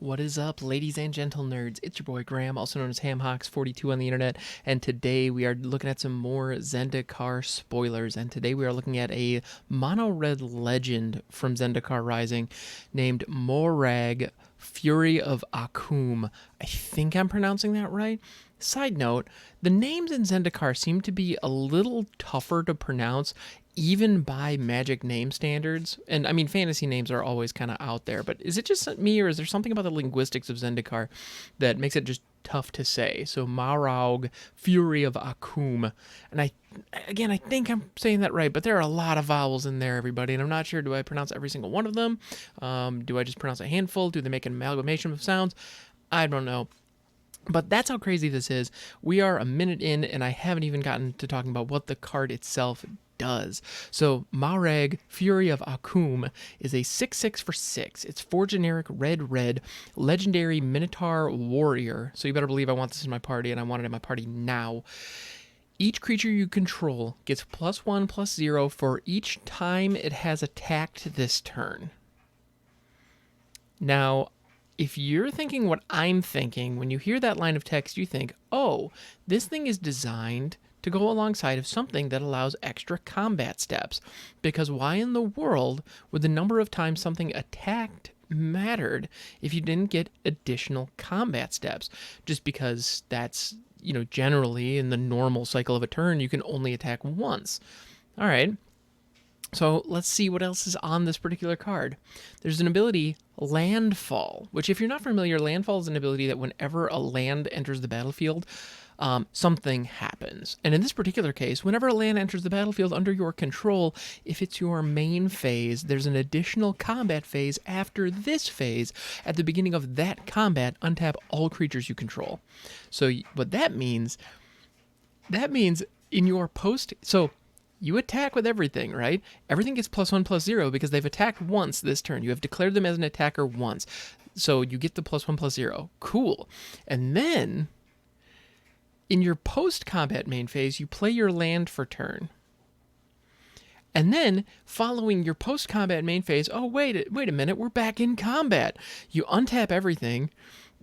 What is up, ladies and gentle nerds? It's your boy Graham, also known as HamHawks42 on the internet, and today we are looking at some more Zendikar spoilers, and today we are looking at a mono-red legend from Zendikar Rising named Moraug, Fury of Akoum. I think I'm pronouncing that right. Side note, the names in Zendikar seem to be a little tougher to pronounce even by Magic name standards. And I mean, fantasy names are always kind of out there, but is it just me or is there something about the linguistics of Zendikar that makes it just tough to say? So Moraug, Fury of Akoum. And I think I'm saying that right, but there are a lot of vowels in there, everybody, and I'm not sure, do I pronounce every single one of them? Do I just pronounce a handful? Do they make an amalgamation of sounds? I don't know. But that's how crazy this is. We are a minute in, and I haven't even gotten to talking about what the card itself does. So Moraug, Fury of Akoum, is a 6/6 for 6. It's 4 generic red, legendary Minotaur warrior. So you better believe I want this in my party, and I want it in my party now. Each creature you control gets +1/+0 for each time it has attacked this turn. Now, if you're thinking what I'm thinking, when you hear that line of text, you think, oh, this thing is designed to go alongside of something that allows extra combat steps. Because why in the world would the number of times something attacked mattered if you didn't get additional combat steps? Just because that's, generally in the normal cycle of a turn, you can only attack once. All right. So let's see what else is on this particular card. There's an ability, Landfall, which if you're not familiar, Landfall is an ability that whenever a land enters the battlefield, something happens. And in this particular case, whenever a land enters the battlefield under your control, if it's your main phase, there's an additional combat phase after this phase. At the beginning of that combat, untap all creatures you control. So what that means in your post... So you attack with everything, right? Everything gets +1/+0 because they've attacked once this turn. You have declared them as an attacker once. So you get the +1/+0. Cool. And then, in your post-combat main phase, you play your land for turn. And then, following your post-combat main phase, oh, wait a minute, we're back in combat. You untap everything,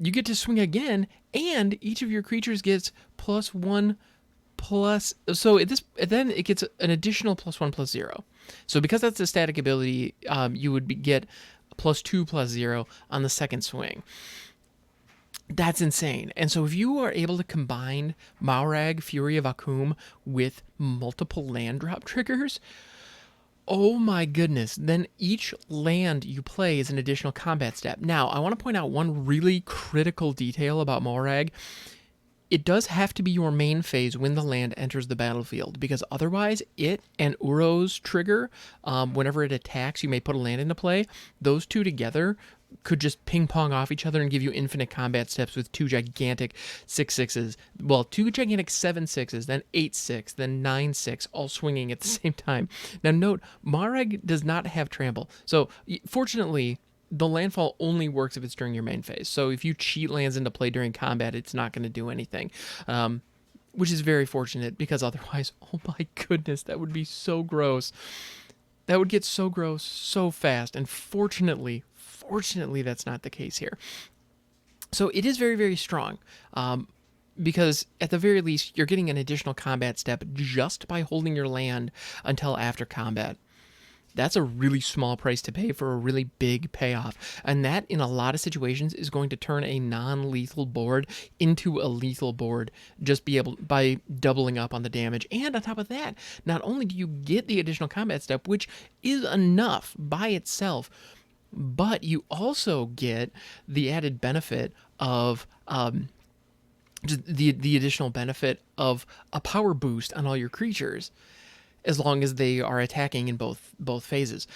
you get to swing again, and each of your creatures gets +1 so then it gets an additional +1/+0. So because that's a static ability, you would get +2/+0 on the second swing. That's insane. And so if you are able to combine Moraug, Fury of Akoum with multiple land drop triggers, oh my goodness, then each land you play is an additional combat step. Now, I want to point out one really critical detail about Moraug. It does have to be your main phase when the land enters the battlefield, because otherwise it and Uro's trigger, whenever it attacks, you may put a land into play. Those two together could just ping pong off each other and give you infinite combat steps with two gigantic 6/6s. Well, two gigantic 7/6s, then 8/6, then 9/6, all swinging at the same time. Now note, Moraug does not have trample. So fortunately, the landfall only works if it's during your main phase. So if you cheat lands into play during combat, it's not going to do anything, which is very fortunate, because otherwise, oh my goodness, that would be so gross. That would get so gross so fast, and fortunately, that's not the case here. So it is very, very strong, because at the very least, you're getting an additional combat step just by holding your land until after combat. That's a really small price to pay for a really big payoff. And that, in a lot of situations, is going to turn a non-lethal board into a lethal board by doubling up on the damage. And on top of that, not only do you get the additional combat step, which is enough by itself, but you also get the added benefit of the additional benefit of a power boost on all your creatures, as long as they are attacking in both phases.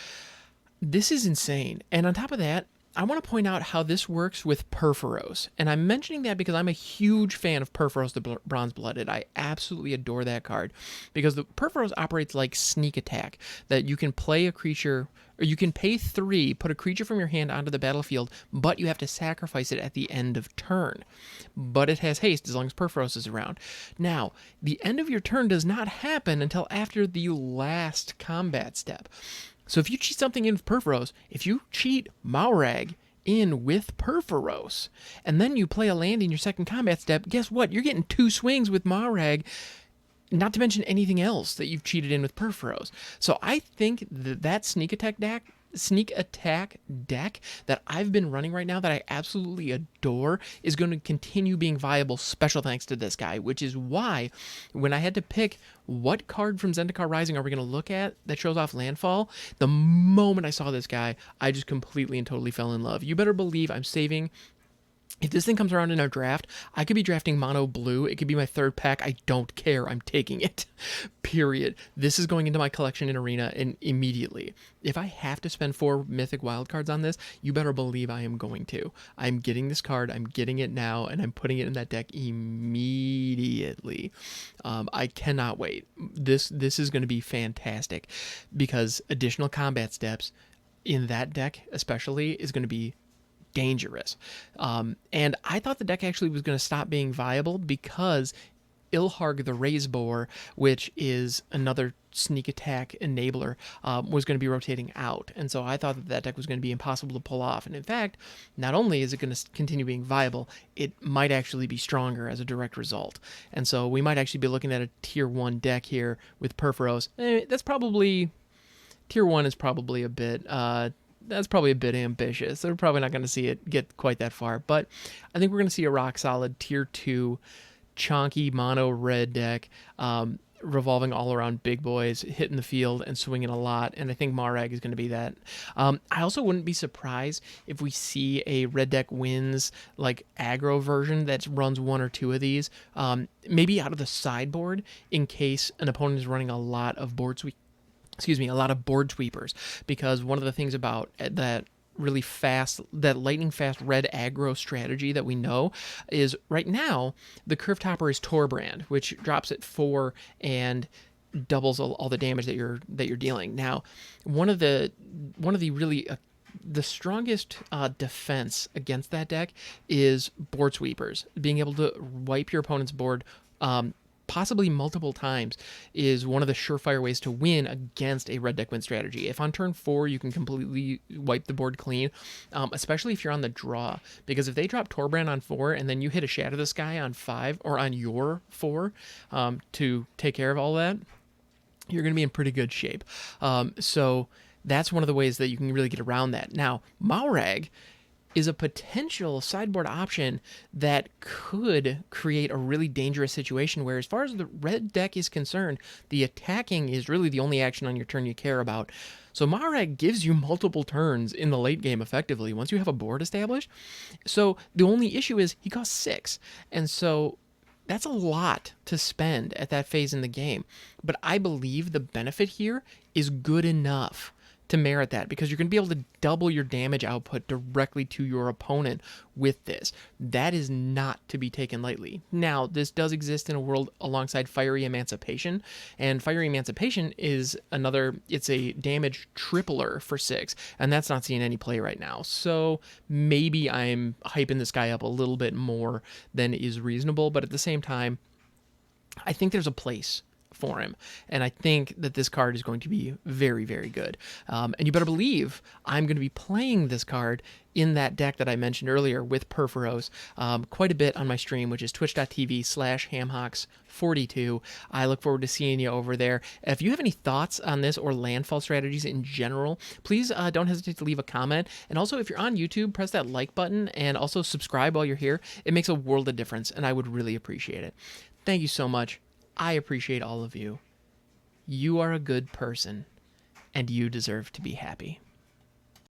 This is insane. And on top of that, I want to point out how this works with Purphoros. And I'm mentioning that because I'm a huge fan of Purphoros the Bronze-Blooded. I absolutely adore that card, because the Purphoros operates like sneak attack, that you can play a creature, or you can pay 3, put a creature from your hand onto the battlefield, but you have to sacrifice it at the end of turn. But it has haste as long as Purphoros is around. Now, the end of your turn does not happen until after the last combat step. So if you cheat something in Purphoros, if you cheat Moraug in with Perforos, and then you play a land in your second combat step, guess what? You're getting 2 swings with Moraug, not to mention anything else that you've cheated in with Perforos. So I think that sneak attack deck that I've been running right now that I absolutely adore is going to continue being viable, special thanks to this guy, which is why when I had to pick what card from Zendikar Rising are we going to look at that shows off Landfall, the moment I saw this guy, I just completely and totally fell in love. You better believe I'm saving. If this thing comes around in our draft, I could be drafting mono blue. It could be my 3rd pack. I don't care. I'm taking it. Period. This is going into my collection in Arena and immediately. If I have to spend 4 mythic wildcards on this, you better believe I am going to. I'm getting this card. I'm getting it now, and I'm putting it in that deck immediately. I cannot wait. This is going to be fantastic because additional combat steps in that deck especially is going to be dangerous. And I thought the deck actually was going to stop being viable because Ilharg the Razeboar, which is another sneak attack enabler, was going to be rotating out. And so I thought that deck was going to be impossible to pull off. And in fact, not only is it going to continue being viable, it might actually be stronger as a direct result. And so we might actually be looking at a tier 1 deck here with Perforos. That's probably... Tier 1 is probably a bit... that's probably a bit ambitious. They're probably not going to see it get quite that far, but I think we're going to see a rock solid tier 2 chonky mono red deck, revolving all around big boys, hitting the field and swinging a lot, and I think Moraug is going to be that. I also wouldn't be surprised if we see a red deck wins like aggro version that runs 1 or 2 of these, maybe out of the sideboard in case an opponent is running a lot of board sweepers, because one of the things about that lightning fast red aggro strategy that we know is right now the curve topper is Torbrand, which drops at 4 and doubles all the damage that you're dealing. Now, one of the really the strongest defense against that deck is board sweepers. Being able to wipe your opponent's board possibly multiple times is one of the surefire ways to win against a red deck win strategy. If on turn 4 you can completely wipe the board clean, especially if you're on the draw, because if they drop Torbrand on 4 and then you hit a Shatter the Sky on 5 or on your 4 to take care of all that, you're going to be in pretty good shape. So that's one of the ways that you can really get around that. Now, Moraug is a potential sideboard option that could create a really dangerous situation where, as far as the red deck is concerned, the attacking is really the only action on your turn you care about. So Moraug gives you multiple turns in the late game effectively once you have a board established. So the only issue is he costs 6. And so that's a lot to spend at that phase in the game. But I believe the benefit here is good enough to merit that, because you're going to be able to double your damage output directly to your opponent with this. That is not to be taken lightly. Now, this does exist in a world alongside Fiery Emancipation, and Fiery Emancipation is it's a damage tripler for 6, and that's not seeing any play right now. So maybe I'm hyping this guy up a little bit more than is reasonable, but at the same time, I think there's a place for him, and I think that this card is going to be very, very good. And you better believe I'm going to be playing this card in that deck that I mentioned earlier with Perforos quite a bit on my stream, which is twitch.tv/hamhawks42. I look forward to seeing you over there. If you have any thoughts on this or landfall strategies in general, please don't hesitate to leave a comment. And also, if you're on YouTube, press that like button and also subscribe while you're here. It makes a world of difference, and I would really appreciate it. Thank you so much. I appreciate all of you. You are a good person, and you deserve to be happy.